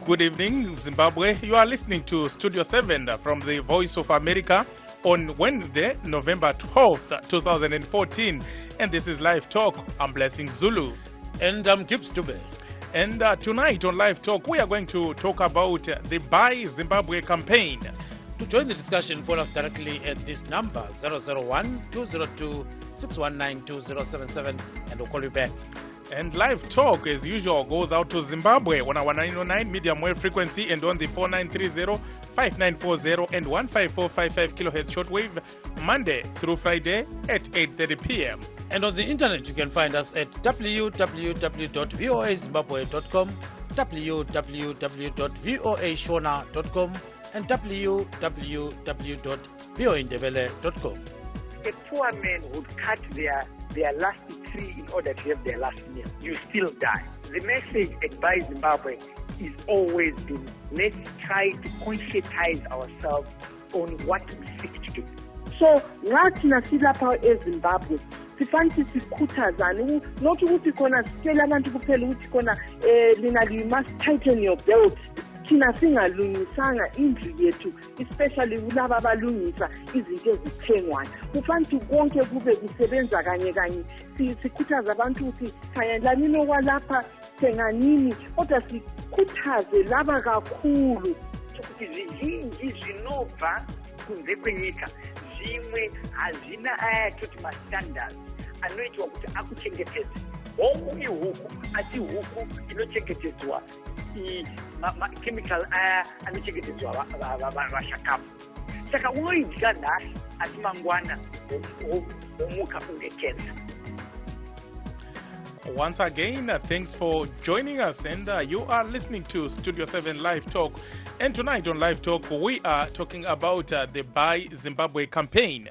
Good evening, Zimbabwe. You are listening to Studio 7 from the Voice of America on Wednesday, November 12th, 2014. And this is Live Talk. I'm Blessing Zulu. And I'm Gibbs Dube. And tonight on Live Talk, we are going to talk about the Buy Zimbabwe campaign. To join the discussion, phone us directly at this number, 001-202-619-2077, and we'll call you back. And Live Talk, as usual, goes out to Zimbabwe on our 909 medium wave frequency and on the 4930, 5940 and 15455 kilohertz shortwave, Monday through Friday at 8:30 p.m. And on the internet, you can find us at www.voazimbabwe.com, www.voashona.com, and www.voindebele.com. A poor man would cut their last tree in order to have their last meal. You still die. The message at Buy Zimbabwe is always been, let's try to conscientize ourselves on what we seek to do. So ngathi nasilapha eZimbabwe sifanele sikhuthazane not ukuthi khona sicela abantu kuphela ukuthi khona lina you must tighten your belt. Thina singalungisanga indlu yethu, especially kulaba abalungisa izinto ezithengwayo. Kufanele konke kube kusebenza kanye kanye. Sikhuthaza abantu ukuthi khayelanini okwalapha thenganini, kodwa sikhuthaze laba kakhulu ukuthi ziningi zinova kunze kwenyika zimwe hazina ayatoti ma-standards anoitwa kuti akuchengetedze. Omunye huku ati huku inochengetedzwa chemical aya anochengetedzwa vashakapu. Saka unoidya nhasi asi mangwana omuka une cancer. Once again, thanks for joining us, and you are listening to Studio 7 Live Talk. And tonight on Live Talk, we are talking about the Buy Zimbabwe campaign.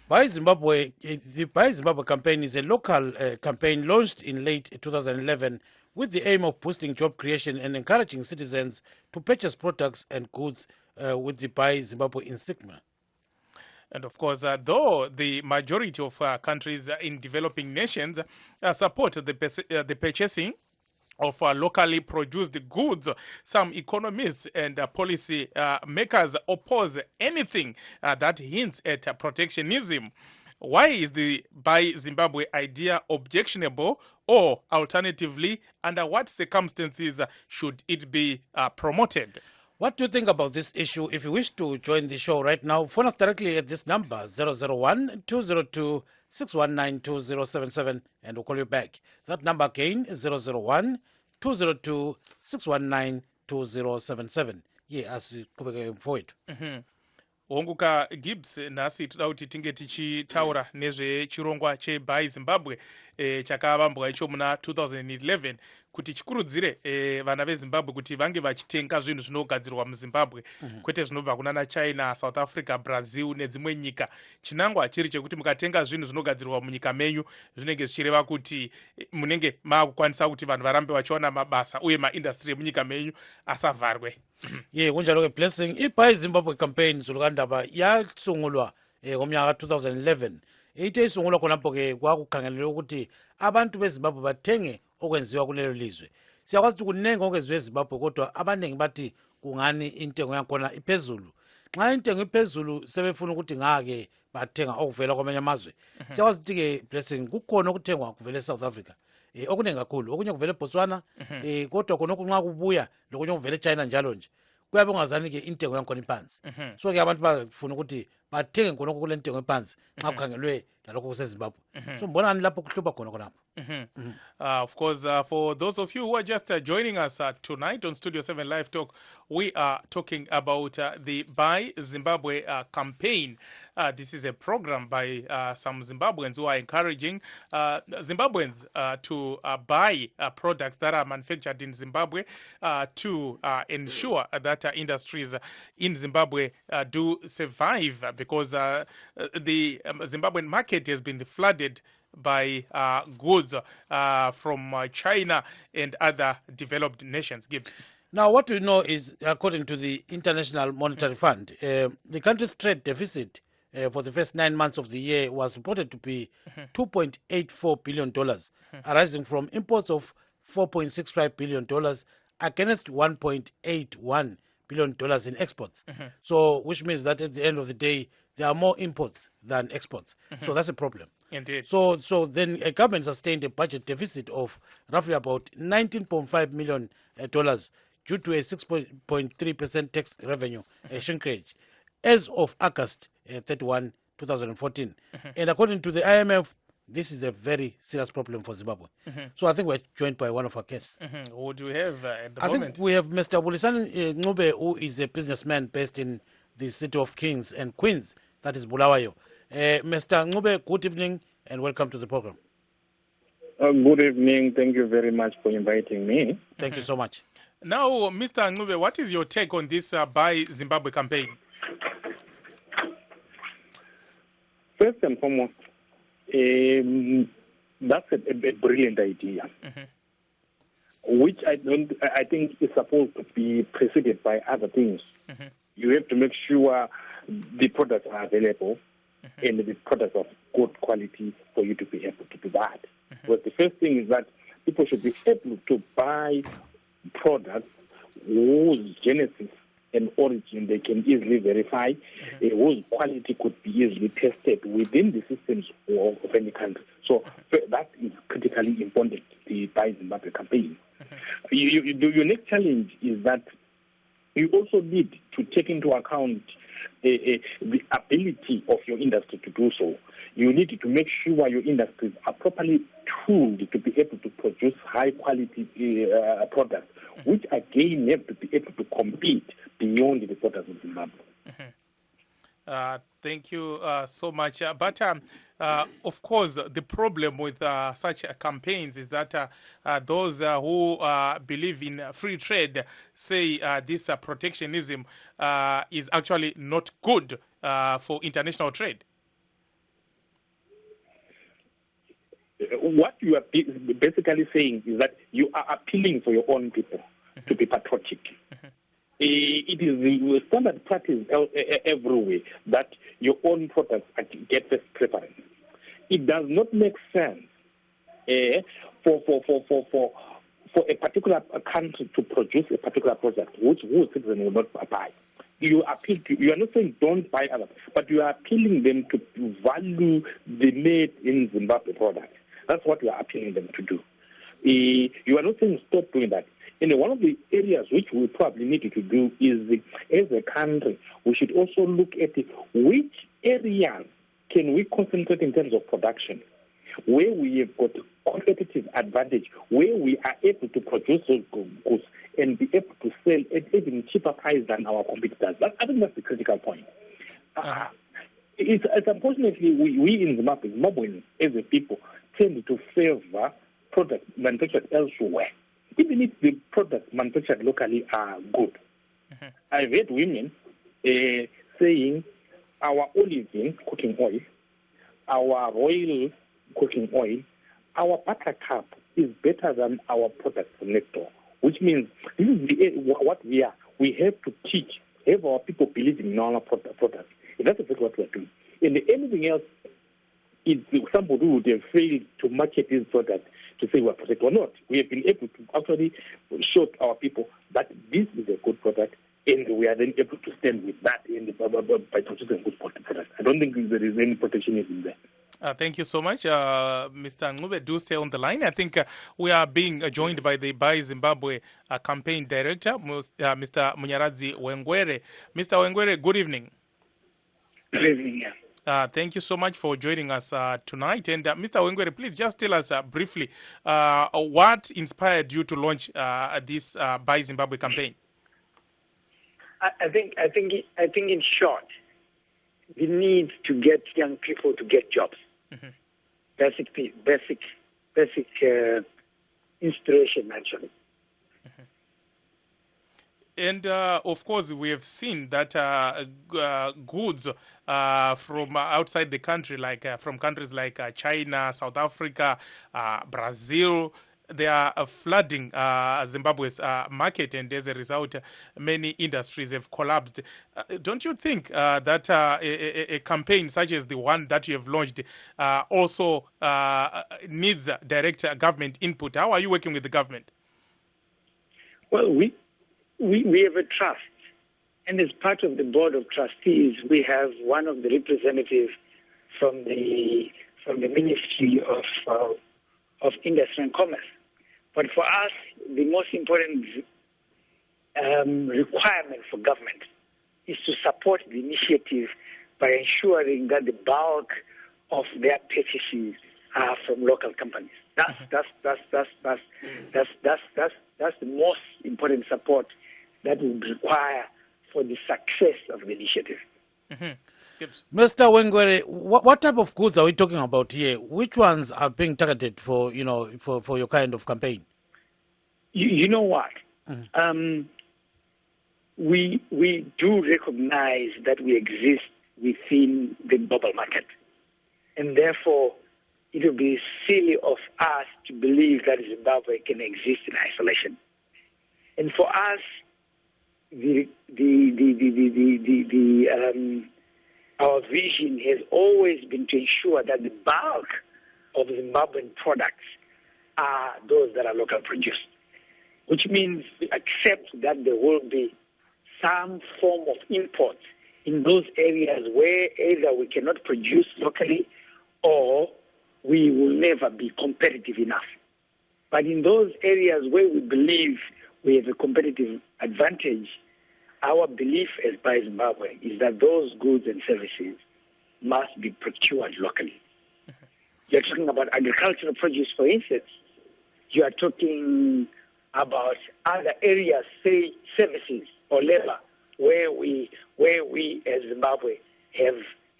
Buy Zimbabwe, the Buy Zimbabwe campaign is a local campaign launched in late 2011 with the aim of boosting job creation and encouraging citizens to purchase products and goods with the Buy Zimbabwe insignia. And of course, though the majority of countries in developing nations support the purchasing of locally produced goods, some economists and policy makers oppose anything that hints at protectionism. Why is the Buy Zimbabwe idea objectionable, or alternatively, under what circumstances should it be promoted? What do you think about this issue? If you wish to join the show right now, phone us directly at this number, 001-202-619-2077, and we'll call you back. That number again is 001-202-619-2077. Yeah, as we go forward. Wonguka Gibbs nasi toda kuti tinge tichitaura nezvechirongwa cheBuy Zimbabwe chakavambwa icho muna 2011 kuti chikurudzire vana veZimbabwe kuti vange vachitenga zvinhu zvinogadzirwa muZimbabwe kwete zvinobva kuna China, South Africa, Brazil nedzimwe nyika. Chinangwa chiri chekuti mukatenga zvinhu zvinogadzirwa munyika menyu zvinenge zvichireva kuti munenge maakukwanisa kuti vanhu varambe vachiwana mabasa uye maindustry emunyika menyu asavharwe. Yeah, kunjalo ke Blessing, iBuy Zimbabwe campaign zulukandaba yasungulwa ngomnyaka 2011. Ite isungulwa khonapho ke kwakukhangelelwe ukuthi abantu beZimbabwe bathenge okwenziwa kulelo lizwe. Siyakwazi ukuthi kunenge okwenziwa eZimbabwe kodwa abaningi bathi kungani intengo yakhona iphezulu. Nxa intengo iphezulu sebefuna ukuthi ngake bathenga okuvela kwamanye amazwe. Siyakwazi ukuthi ke Blessing kukhona okuthengwa kuvela eSouth Africa. Okuningi kakhulu, okunye kuvela eBotswana, kodwa khona nxa kubuya lokunye kuvela eChina njalo nje. Kuyabe kungazani ke intengo yakhona iphansi. So ke abantu bafuna ukuthi bathenge khona kule ntengo ephansi nxa kukhangelwe lalokho kuseZimbabwe. So mbonani lapho kuhlupha khona khonapho. Of course, for those of you who are just joining us tonight on Studio 7 Live Talk, we are talking about the Buy Zimbabwe campaign. This is a program by some Zimbabweans who are encouraging Zimbabweans to buy products that are manufactured in Zimbabwe to ensure that industries in Zimbabwe do survive, because the Zimbabwean market has been flooded by goods from China and other developed nations. Gibbs. Now, what we know is, according to the International Monetary Fund, the country's trade deficit for the first 9 months of the year was reported to be $2.84 billion, arising from imports of $4.65 billion against $1.81 billion in exports. So, which means that at the end of the day, there are more imports than exports. So that's a problem. Indeed. So then a government sustained a budget deficit of roughly about $19.5 million due to a 6.3% tax revenue shrinkage as of August 31, 2014. And according to the IMF, this is a very serious problem for Zimbabwe. So I think we're joined by one of our guests. Who do we have at the I moment? think we have Mr. Bulisani Ncube, who is a businessman based in the city of Kings and Queens, that is Bulawayo. Mr. Ncube, good evening and welcome to the program. Good evening. Thank you very much for inviting me. Thank you so much. Now, Mr. Ncube, what is your take on this Buy Zimbabwe campaign? First and foremost, that's a brilliant idea, which I think is supposed to be preceded by other things. You have to make sure the products are available and the products of good quality for you to be able to do that. But the first thing is that people should be able to buy products whose genesis and origin they can easily verify, whose quality could be easily tested within the systems of any country. So that is critically important, the Buy Zimbabwe campaign. The unique challenge is that you also need to take into account the ability of your industry to do so. You need to make sure your industries are properly tooled to be able to produce high-quality products, which again have to be able to compete beyond the borders of Zimbabwe. Thank you so much. But of course, the problem with such campaigns is that those who believe in free trade say this protectionism is actually not good for international trade. What you are basically saying is that you are appealing for your own people to be patriotic. It is the standard practice everywhere that your own products get first preference. It does not make sense for a particular country to produce a particular product which citizen will not buy. You are not saying don't buy others, but you are appealing them to value the made in Zimbabwe product. That's what you are appealing them to do. You are not saying stop doing that. And one of the areas which we probably need to do is, as a country, we should also look at which areas can we concentrate in terms of production, where we have got competitive advantage, where we are able to produce those goods and be able to sell at even cheaper price than our competitors. I think that's the critical point. It's unfortunately, we in Zimbabweans, as a people, tend to favor products manufactured elsewhere, even if the products manufactured locally are good. I've heard women saying our olive cooking oil, our royal cooking oil, our buttercup is better than our products from next door, which means this is what we are. We have to teach, have our people believing in our products. And that's exactly what we're doing. And anything else, if somebody would have failed to market this product to say we're protected or not, we have been able to actually show our people that this is a good product, and we are then able to stand with that by producing good products. I don't think there is any protectionism there. Thank you so much, Mr. Ncube. Do stay on the line. I think we are being joined by the Buy Zimbabwe campaign director, Mr. Munyaradzi Wengwere. Mr. Wengwere, good evening. Good evening, yeah. Thank you so much for joining us tonight. And Mr. Wengwere, please just tell us briefly what inspired you to launch this Buy Zimbabwe campaign. I think in short, the need to get young people to get jobs. Basic inspiration, actually. And of course, we have seen that goods from outside the country, like from countries like China, South Africa, Brazil, they are flooding Zimbabwe's market, and as a result, many industries have collapsed. Don't you think that a campaign such as the one that you have launched also needs direct government input? How are you working with the government? Well, we have a trust, and as part of the board of trustees, we have one of the representatives from the Ministry of Industry and Commerce. But for us, the most important requirement for government is to support the initiative by ensuring that the bulk of their purchases are from local companies. That's the most important support that we require for the success of the initiative. Mr. Wengwere, what type of goods are we talking about here? Which ones are being targeted for, for your kind of campaign? You know what? We do recognize that we exist within the global market, and therefore it would be silly of us to believe that Zimbabwe can exist in isolation. And for us, our vision has always been to ensure that the bulk of Zimbabwean products are those that are local produced, which means we accept that there will be some form of import in those areas where either we cannot produce locally or we will never be competitive enough. But in those areas where we believe we have a competitive advantage, our belief as Buy Zimbabwe is that those goods and services must be procured locally. You're talking about agricultural produce, for instance. You are talking about other areas, say services or labor, where we as Zimbabwe have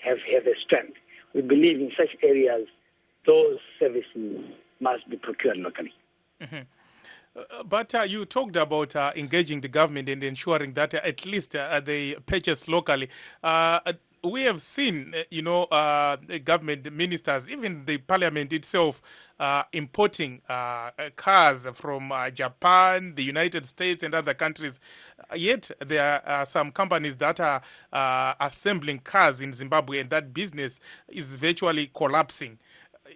a strength. We believe in such areas those services must be procured locally. But you talked about engaging the government and ensuring that at least they purchase locally. We have seen, government ministers, even the parliament itself, importing cars from Japan, the United States, and other countries. Yet there are some companies that are assembling cars in Zimbabwe, and that business is virtually collapsing.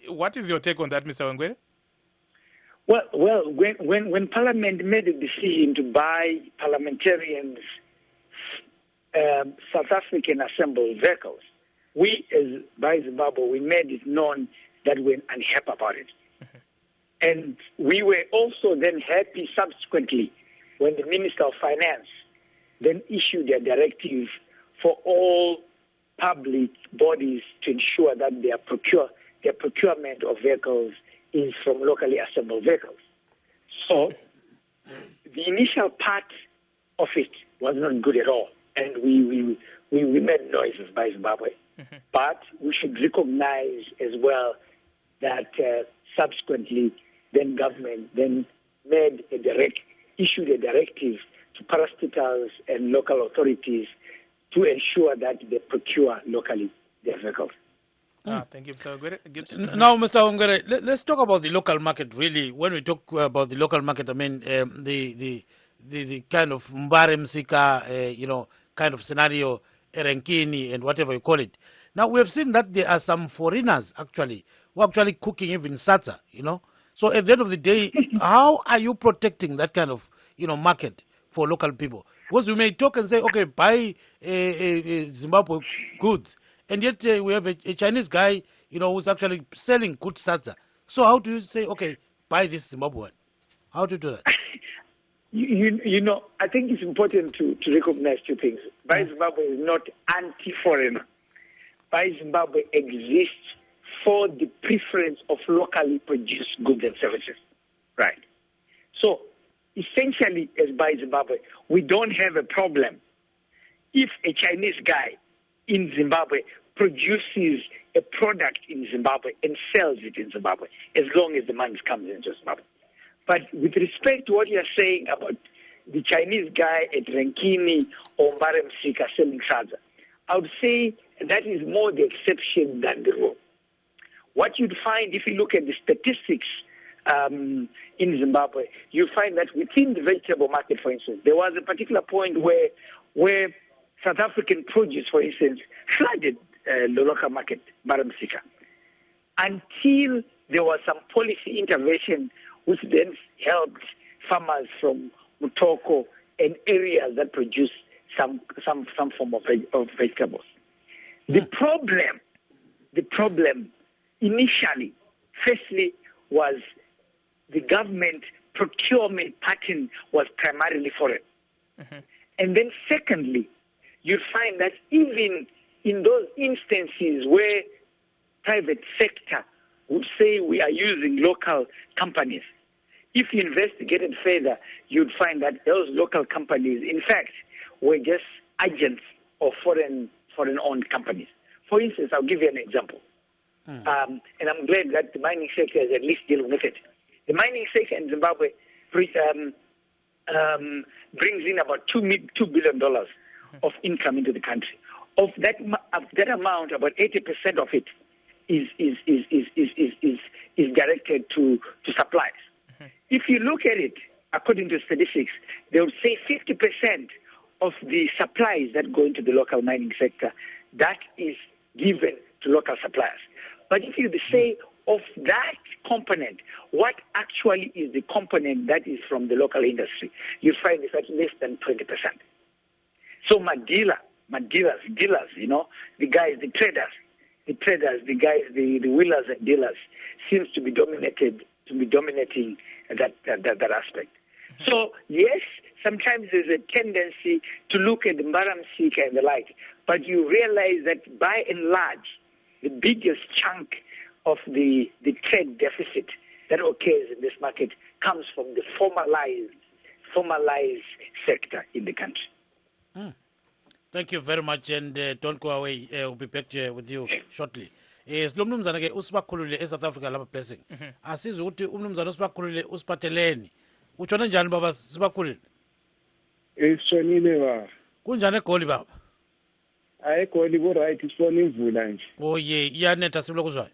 What is your take on that, Mr. Wengwere? Well, when Parliament made a decision to buy parliamentarians' South African assembled vehicles, we, as Buy Zimbabwe, we made it known that we're unhappy about it. And we were also then happy subsequently when the Minister of Finance then issued a directive for all public bodies to ensure that their procurement of vehicles is from locally assembled vehicles. So the initial part of it was not good at all, and we made noises by Zimbabwe. But we should recognize as well that subsequently then government then issued a directive to parastatals and local authorities to ensure that they procure locally their vehicles. Thank you, Mr. Gibson. Now, Mr. Wengwere, let's talk about the local market, really. When we talk about the local market, I mean, the kind of Mbare Msika, kind of scenario, Erenkini, and whatever you call it. Now, we have seen that there are some foreigners, actually, who are actually cooking even satsa, So at the end of the day, how are you protecting that kind of, market for local people? Because we may talk and say, okay, buy Zimbabwe goods. And yet we have a Chinese guy, who's actually selling good satsa. So how do you say, okay, buy this Zimbabwean? How do you do that? I think it's important to recognize two things. Buy Zimbabwe is not anti-foreigner. Buy Zimbabwe exists for the preference of locally produced goods and services. Right. So essentially, as Buy Zimbabwe, we don't have a problem if a Chinese guy in Zimbabwe produces a product in Zimbabwe and sells it in Zimbabwe, as long as the money comes into Zimbabwe. But with respect to what you're saying about the Chinese guy at Renkini or Mbare Msika selling sadza, I would say that is more the exception than the rule. What you'd find if you look at the statistics in Zimbabwe, you find that within the vegetable market, for instance, there was a particular point where South African produce, for instance, flooded the local market, Mbare Msika, until there was some policy intervention which then helped farmers from mutoko, and areas that produce some form of vegetables. The problem initially, firstly, was the government procurement pattern was primarily foreign. And then secondly, you find that even in those instances where private sector would say we are using local companies, if you investigated further, you'd find that those local companies, in fact, were just agents of foreign-owned companies. For instance, I'll give you an example. And I'm glad that the mining sector is at least dealing with it. The mining sector in Zimbabwe brings in about $2 billion of income into the country. Of that amount, about 80% of it is directed to supplies. If you look at it, according to statistics, they would say 50% of the supplies that go into the local mining sector, that is given to local suppliers. But if you say of that component, what actually is the component that is from the local industry, you find it's at less than 20%. So dealers, the guys, the traders, the guys, the wheelers and dealers seems to be dominating that aspect. So yes, sometimes there's a tendency to look at the Mbaramsika and the like, but you realize that by and large, the biggest chunk of the trade deficit that occurs in this market comes from the formalized sector in the country. Thank you very much, and don't go away. We'll be back with you shortly. Silomnumzana ke usibakhulule eSouth Africa lapha blessing. Asiza ukuthi umnumzana usibakhulule usiphatheleni. Utshona njani baba sibakhulule? Isonile baba. Kunjani eGoli baba? eGoli ku right isona imvula nje. Oh ye, iyanetha sibule kuzwayo.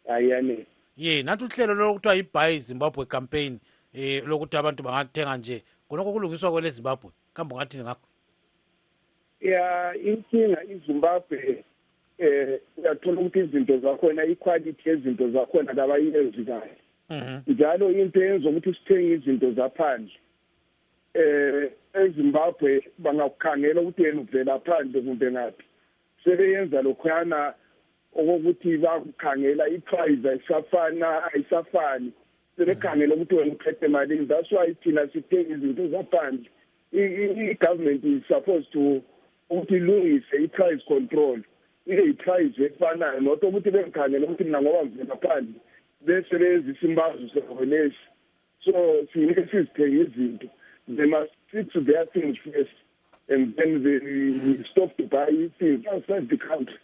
Ayane. Ye, nathi uhlelo lokuthiwa iBuy Zimbabwe campaign lokuthi abantu bangathenga nje. Konke kulungiswa kwele Zimbabwe. Kambe ngathini ngakho? Ya, inkinga iZimbabwe uyathola ukuthi izinto zakhona iquality yezinto zakhona kabayenzi kahle. Njalo into yenza ukuthi sithenge izinto zaphandle. eZimbabwe bangakukhangela ukuthi yena uvela phandle kumbe ngaphi. Sebeyenza lokhuyana okokuthi bakukhangela iprice ayisafani. Sebekhangela ukuthi wena uphethe malini. That's why thina sithenga izinto zaphandle. I-government is supposed to ukuthi ilungise i-price control. I-price efanayo not ukuthi bekhangela ukuthi mina ngoba ngivela phandle besebenzisa imbazo sekolesi. So sinike sizithenge izinto. They must stick to their things first, and then they stop to buy things outside the country.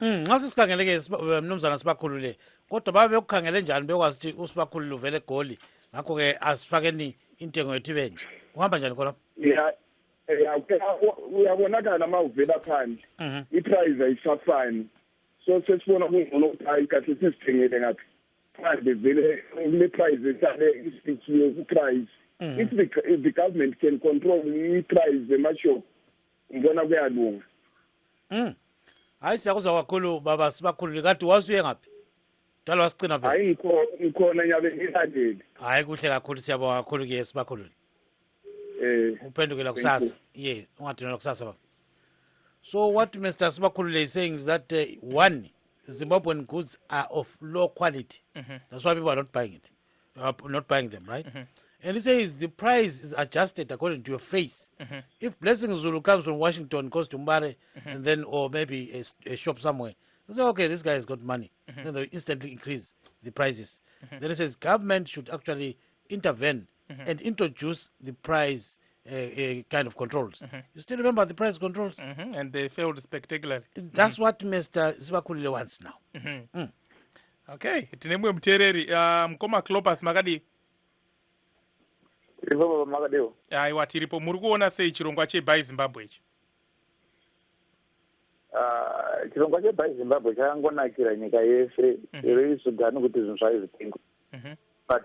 Nxa sisikhangeleke mnumzana sibakhulule kodwa babe ukukhangele njani bekwazi ukuthi usibakhulule uvele eGoli ngakho ke asifakeni intengo yethu ibenje kuhamba njani khona? Uyabonakala uma uvela phandle iprice ayisafani, so sesibona kungcono ukuthi hayi kahle sisithengele ngaphi phandle vele le price esale isifikiwe ku price. If the government can control the price emashop ngibona kuyalunga. Hayi siyakuzwa kakhulu baba sibakhulule kade wasuye ngaphi? Dala wasicina phela. Hayi ngikhona nyabe ngilandele. Hayi kuhle kakhulu siyabonga kakhulu ke sibakhulule. Uphendukela kusasa. Yeah, ungadinela kusasa baba. So what Mr. Sibakhulule is saying is that one, Zimbabwean goods are of low quality. That's why people are not buying it. Not buying them, right? And he says the price is adjusted according to your face. If Blessing Zulu comes from Washington, goes to Mbare, and then, or maybe a shop somewhere, they say, okay, this guy has got money. Then they instantly increase the prices. Then he says government should actually intervene and introduce the price kind of controls. You still remember the price controls? And they failed spectacularly. That's what Mr. Sibakhulule wants now. Okay, tinemwe mtereri mkoma Clopas makadi. Ivo makadeo. Aiwa tiripo muri kuona sei chirongwa cheBuy Zimbabwe ichi? Chirongwa cheBuy Zimbabwe chakangonakira nyika yese irisugano kuti zvinhu zvayo zvitengwe. But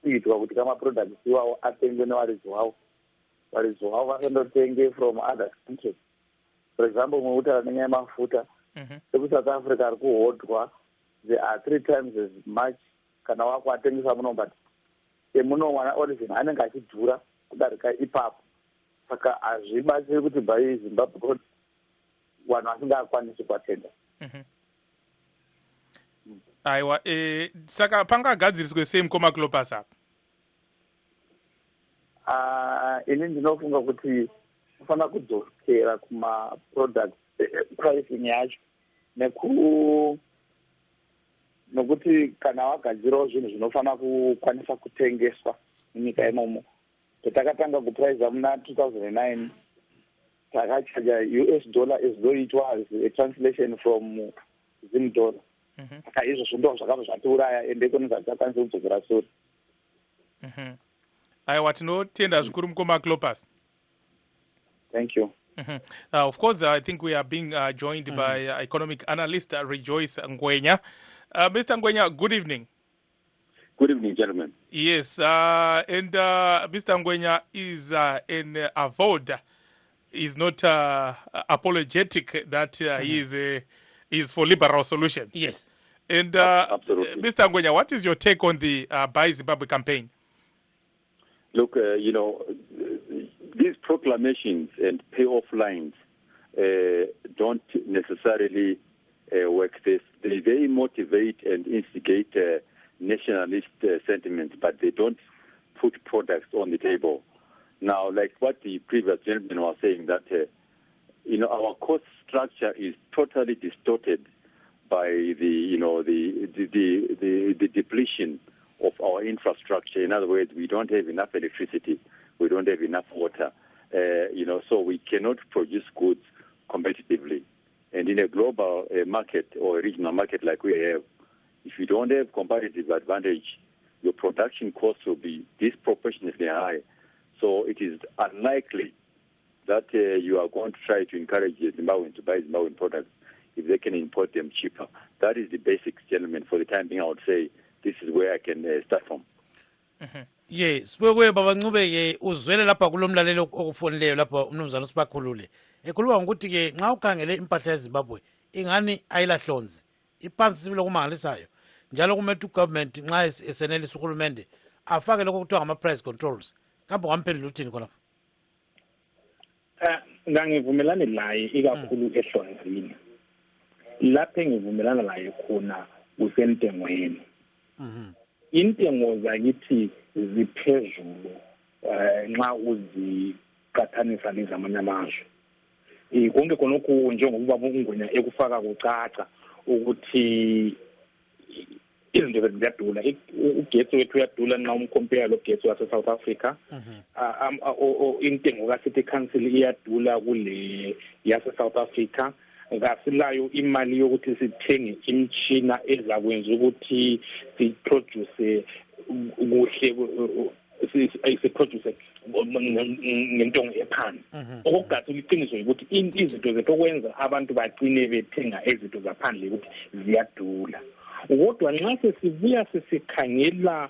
kuitwa kuti kama products iwawo atengwe nevaridzi wavo. Varidzi wavo vasandotenge from other countries. For example, mutaura nenyaya yemafuta. South Africa ari kuhodhwa, they are 3 times as much kana wako atengesa muno, but emunowana origin anenge achidhura kudarika ipapo. Saka hazvibatsiri kuti bhai Zimbabwe kuti vanhu vasingakwanisi kuatenda. Aiwa, saka pangagadziriswe sei mukoma clopus apa? Ini ndinofunga kuti kufanira kudzokera kuma-product pricing yacho nokuti kana wagadzirawo zvinhu zvinofanira kukwanisa kutengeswa munyika imomo. Patakatanga kupriza muna 2009 takachaja US dollar as though it was a translation from Zim dollar. Saka izvozvo ndo zvakabva zvatiuraya ende ikonomi haticakwanisi kudzokera sure. Aiwa, tinotenda zvikuru mukoma clopus. Thank you. Of course, I think we are being joined by economic analyst Rejoice Ngwenya. Mr. Ngwenya, good evening. Good evening, gentlemen. Yes, and Mr. Ngwenya is an avowed, is not apologetic that he is for liberal solutions. Yes. And Absolutely. Mr. Ngwenya, what is your take on the Buy Zimbabwe campaign? Look, these proclamations and payoff lines don't necessarily work. They motivate and instigate nationalist sentiments, but they don't put products on the table. Now, like what the previous gentleman was saying, that our cost structure is totally distorted by the depletion of our infrastructure. In other words, we don't have enough electricity, we don't have enough water, so we cannot produce goods competitively. And in a global market or a regional market like we have, if you don't have competitive advantage, your production costs will be disproportionately high. So it is unlikely that you are going to try to encourage Zimbabweans to buy Zimbabwean products if they can import them cheaper. That is the basics, gentlemen. For the time being, I would say this is where I can start from. Yes, wewe baba Ncube ke uzwele lapha kulomlalelo okufoneleyo lapha umnumzana usibakhulule. Ekhuluma ngokuthi ke nxa ukhangele impahla yeZimbabwe ingani ayilahlonzi. Iphansi sibile kumangalisayo. Njalo kumethu government nxa esenelisa uhulumende afake lokho kuthiwa ngama price controls. Kambe ngamphendula uthini khona? Ngangivumelane naye ikakhulu ehlonzini. Lapho engivumelana naye khona usentengweni. Intengo zakithi ziphezulu nxa uziqathanisa nezamanye amazwe. Konke khonokho njengokuba Ngwenya ekufaka kucaca ukuthi izinto ziyadula. Ugetsi wethu uyadula nxa umcompare logetsi wase-South Africa. Intengo ka-City Council iyadula kule yase-South Africa. Ngasilayo imali yokuthi sithenge imishina ezakwenza ukuthi siproduce kuhle siproduce ngentongo ephansi. Okugathi iqiniso ukuthi izinto zethu okwenza abantu bagcine bethenga izinto zaphandle ukuthi ziyadula. Kodwa nxa sesibuya sesikhangela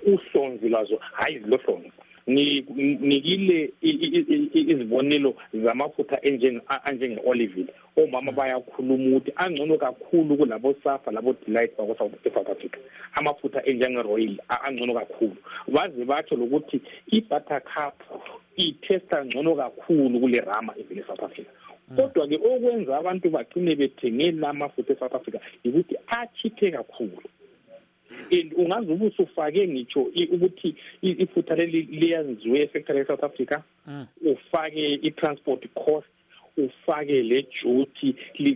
uhlonzi lazo hayi zilohlonzi. Nikile izibonelo zamafutha anjenge-olive. Omama bayakhuluma ukuthi angcono kakhulu kulabo Safa labo Delight bakwa-South Africa. Amafutha enjenge-royal angcono kakhulu. Baze batsho lokuthi i-buttercup i-testa ngcono kakhulu kule rama evele South Africa. Kodwa ke okwenza abantu bagcine bethengela amafutha e-South Africa ukuthi achiphe kakhulu. Ungazuba usufake ngitsho ukuthi ifutha leli liyenziwe efactory eSouth Africa, ufake i-transport cost, ufake le duty,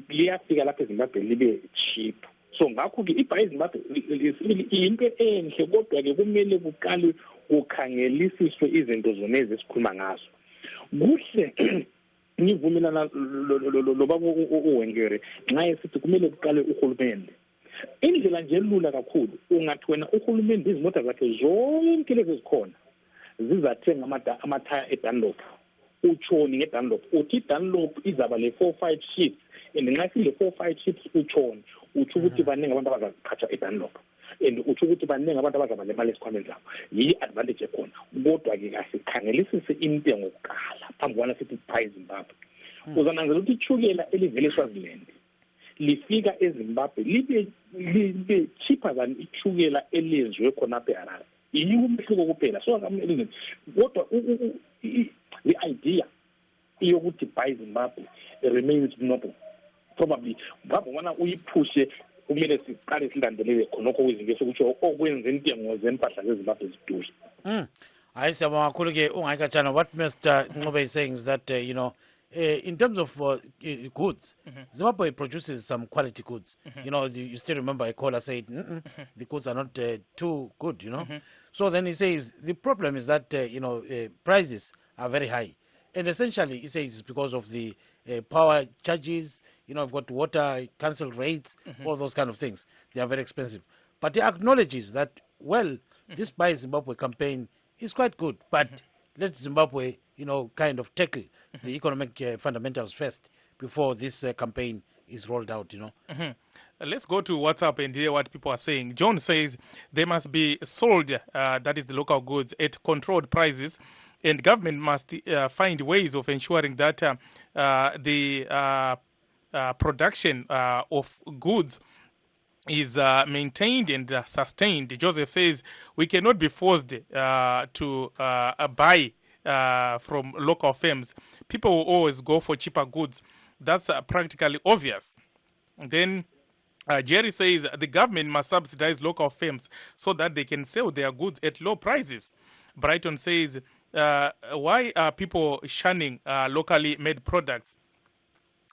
liyafika lapha eZimbabwe libe cheap. So ngakho ke ibhayi eZimbabwe into enhle, kodwa ke kumele kuqale kukhangelisiswe izinto zonezi esikhuluma ngazo. Kuhle ngivumelana lobaba uWengere nxa esithi kumele kuqale uhulumende. Indlela nje lula kakhulu ungathi wena uhulumende izimota zakhe zonke lezi zikhona zizathenga amathaya eDunlop. Utshoni ngeDunlop uthi Dunlop izaba le 4-5 ships and nxa sile 4-5 ships utshoni uthi ukuthi baningi abantu abazaqhatsha eDunlop and uthi ukuthi baningi abantu abazaba lemali esikhwameni zabo. Yi advantage ekhona. Kodwa ke asikhangelisise intengo kuqala phambi kwana sithi buy Zimbabwe. Uzananzela ukuthi ichukela elivele eSwaziland lifika eZimbabwe libe cheaper than ichukela elenziwe khona eHarare. umehluko kuphela. So kodwa the idea yokuthi buy Zimbabwe remains noble. Probably ngapha bona uyiphushe kumele siqale silandelele khonokho kwezinto sokutsho okwenza intengo zempahla zeZimbabwe zidure. Hayi siyabonga kakhulu ke ungayikatshana. What Mr. Ncube is saying is that in terms of goods, Zimbabwe produces some quality goods. You still remember a caller said the goods are not too good, So then he says the problem is that prices are very high, and essentially he says it's because of the power charges. I've got water cancel rates, all those kind of things. They are very expensive. But he acknowledges that this Buy Zimbabwe campaign is quite good, but let Zimbabwe kind of tackle the economic fundamentals first before this campaign is rolled out. Let's go to WhatsApp and hear what people are saying. John says they must be sold, that is the local goods, at controlled prices, and government must find ways of ensuring that the production of goods is maintained and sustained. Joseph says we cannot be forced to buy from local firms. People will always go for cheaper goods. That's practically obvious. Then Jerry says the government must subsidize local firms so that they can sell their goods at low prices. Brighton says, why are people shunning locally made products?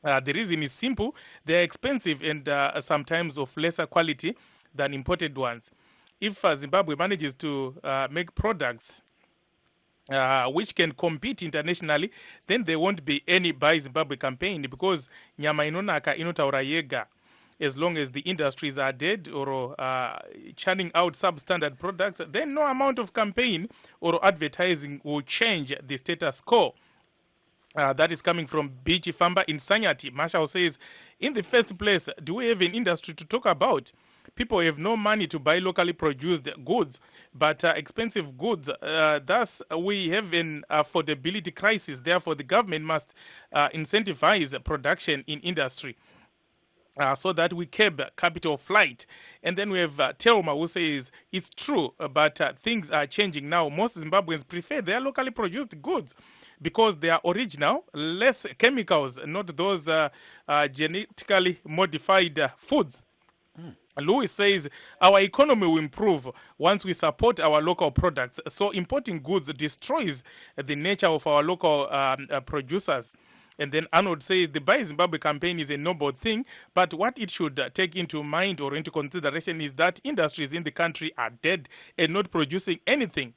The reason is simple. They are expensive and sometimes of lesser quality than imported ones. If Zimbabwe manages to make products which can compete internationally, then there won't be any Buy Zimbabwe campaign, because nyama inonaka inotaura yega. As long as the industries are dead or churning out substandard products, then no amount of campaign or advertising will change the status quo. That is coming from BG Famba in Sanyati. Marshall says, in the first place, do we have an industry to talk about? People have no money to buy locally produced goods, but expensive goods. Thus, we have an affordability crisis. Therefore, the government must incentivize production in industry so that we curb capital flight. And then we have Telma, who says, it's true, but things are changing now. Most Zimbabweans prefer their locally produced goods because they are original, less chemicals, not those genetically modified foods. Louis says, our economy will improve once we support our local products. So importing goods destroys the nature of our local producers. And then Arnold says, the Buy Zimbabwe campaign is a noble thing, but what it should take into mind or into consideration is that industries in the country are dead and not producing anything.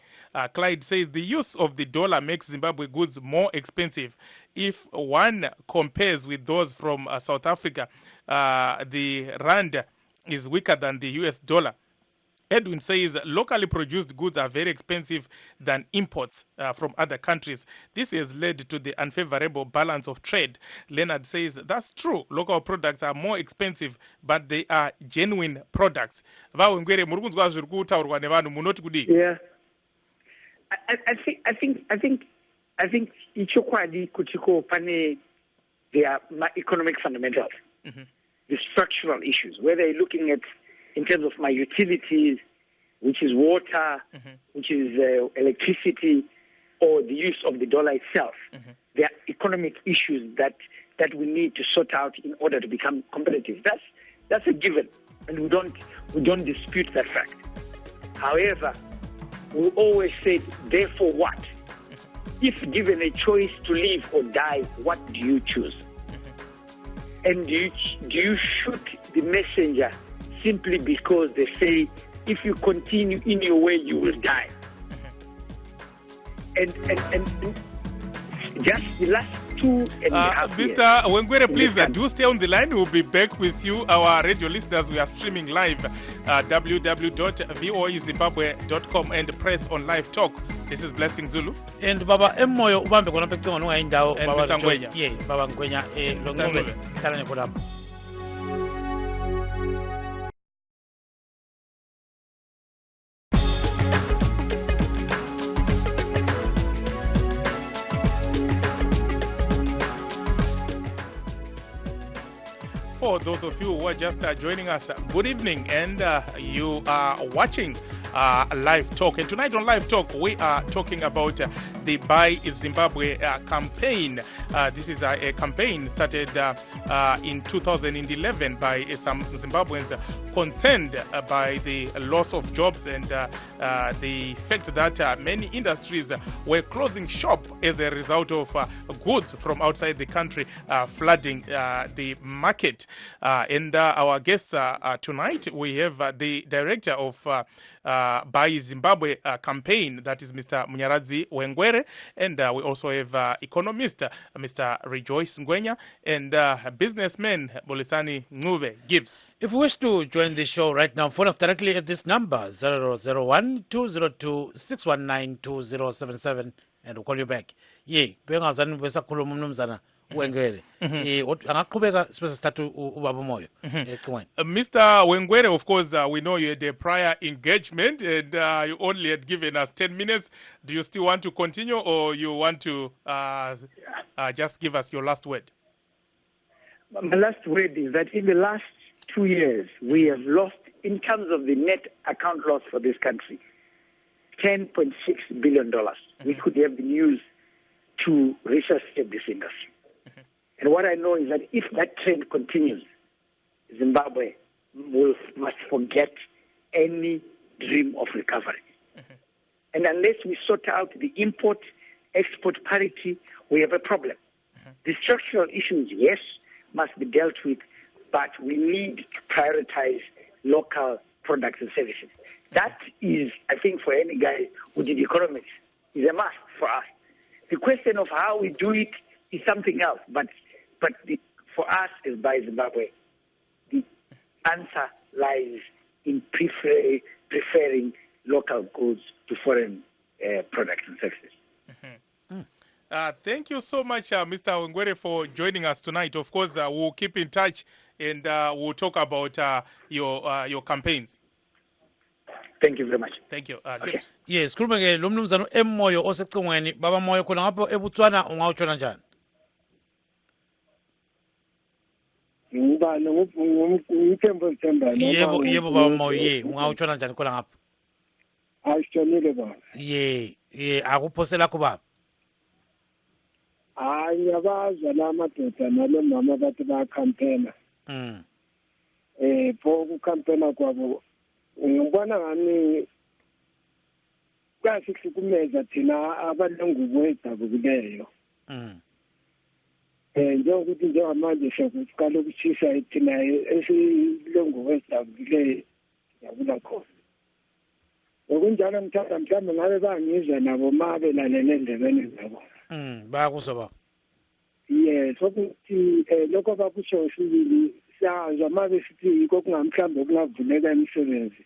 Clyde says, the use of the dollar makes Zimbabwe goods more expensive. If one compares with those from South Africa, the rand is weaker than the US dollar. Edwin says locally produced goods are very expensive than imports from other countries. This has led to the unfavorable balance of trade. Leonard says that's true. Local products are more expensive, but they are genuine products. Yeah, I think ichokwadi kutiko pane their economic fundamentals, the structural issues, whether you're looking at in terms of my utilities, which is water, which is electricity, or the use of the dollar itself. There are economic issues that we need to sort out in order to become competitive. That's a given, and we don't dispute that fact. However, we always say, therefore what? If given a choice to live or die, what do you choose? And do you shoot the messenger simply because they say, if you continue in your way, you will die? And just the last 2.5 years. Mr. Wengwere, please do stay on the line. We'll be back with you, our radio listeners. We are streaming live www.voezimbabwe.com and press on live talk. This is Blessing Zulu. And Baba Emoyo ubambe kona pekto nunga indao Baba Ngwenya. Yeah, Baba Ngwenya longobe kala ne kodapa. for those of you who are just joining us, good evening, and you are watching Live Talk. And tonight on Live Talk, we are talking about the Buy Zimbabwe campaign. This is a campaign started in 2011 by some Zimbabweans concerned by the loss of jobs and the fact that many industries were closing shop as a result of goods from outside the country flooding the market. And our guests tonight, we have the director of Buy Zimbabwe campaign, that is Mr. Munyaradzi Wengwere, and we also have economist Mr. Rejoice Ngwenya, and businessman Bolisani Ngube Gibbs. If you wish to join the show right now, phone us directly at this number 001-202-619-2077 and we'll call you back. Ye, bengazani besakhuluma umnumzana Wengwere. Angaqhubeka sibe sithatha ubaba Moyo ecingweni. Mr. Wengwere, of course, we know you had a prior engagement and you only had given us 10 minutes. Do you still want to continue, or you want to just give us your last word? My last word is that in the last 2 years, we have lost, in terms of the net account loss for this country, $10.6 billion. We could have been used to resuscitate this industry. And what I know is that if that trend continues, Zimbabwe must forget any dream of recovery. And unless we sort out the import-export parity, we have a problem. The structural issues, yes, must be dealt with, but we need to prioritize local products and services. That is, I think, for any guy who did economics, is a must for us. The question of how we do it is something else, but for us as Buy Zimbabwe, the answer lies in preferring local goods to foreign products and services. Thank you so much, Mr. Wengwere, for joining us tonight. Of course, we'll keep in touch and we'll talk about your campaigns. Thank you very much. Thank you. Okay. Yes, khuluma ke lo mnumzana Moyo osecingweni. Baba Moyo, khona ngapho eBotswana ungawutshona njani? Yebo baba Moyo, ye ungawutshona njani khona ngapho? Ayishonile baba. Ye akuphosela lakho baba. Hayi ngiyabaza la madoda nalo mama bathi bayacampaigna. Pho ukucampaigna kwabo ngibona ngani kwasikukumeza thina abanengubo edabukileyo. Njengokuthi njengamanje sokuqala ukushisa thina esilengubo edabukileyo yabula khona. Okunjalo mthanda mhlawumbe ngabe bangizwa nabo mabe lalele endlebeni zabo. Bayakuzwa baba. Yes, ukuthi lokho bakusho sibili siyazwa mabe sithi kokungamhlambe okungavuleka imisebenzi.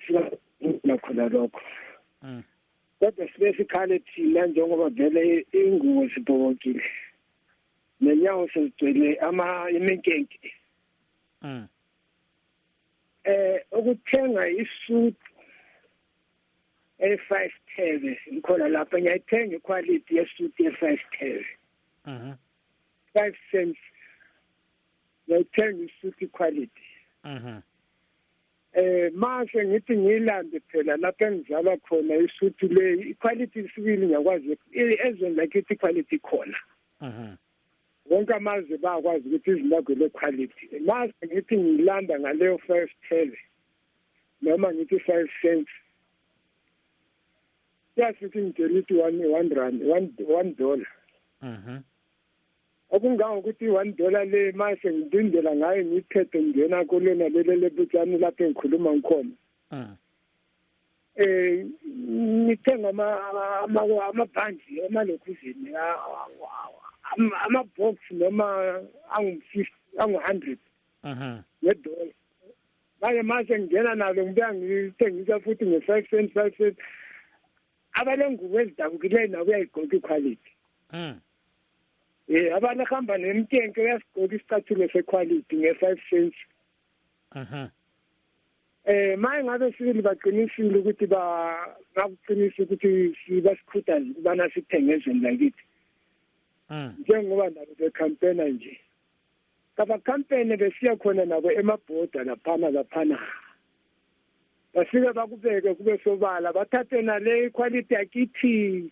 Sikhona lokho. Kodwa sibe sikhale thina njengoba vele ingubo zibhokile. Nenyawo sezigcwele iminkenke. Ukuthenga isuit e5 thebe ngikhona lapha ngiyayithenga iquality yesuit ye5 thebe. 5 cents. Ngiyayithenga isuit equality. Mase ngithi ngilande phela lapha engizala khona isuit le equality isibili ngiyakwazi ezweni lakithi equality khona. Wonke amazwe bayakwazi ukuthi izimbabwe le quality. Mase ngithi ngilanda ngaleyo 5 thebe noma ngithi 5 cents. Yasithi ngidelithi $1. Okungangokuthi $1 le mase ngidindela ngayo ngiphethe ngena kolona lele butshani lapho engikhuluma ngikhona. Ngithenga amabhandi emalokuzini ama-box noma angu-100 $1. Mase ngena nalo ngibuya ngithengisa futhi nge-5 cents. Abalengubo ezidabukileyo nabo uyayigqoka iquality. Abanahamba nemkenke uyasigqoka isicathulo sequality nge-5 cents. Maye ngabe sibili baqinisile ukuthi ngakuqinisa ukuthi basikhuthaze ukubana sithenge ezweni lakithi. Njengoba nabo becampaigna nje. abakampeni besiya khona nabo emabhoda laphana bafike bakubeke kube sobala bathathe nale equality yakithi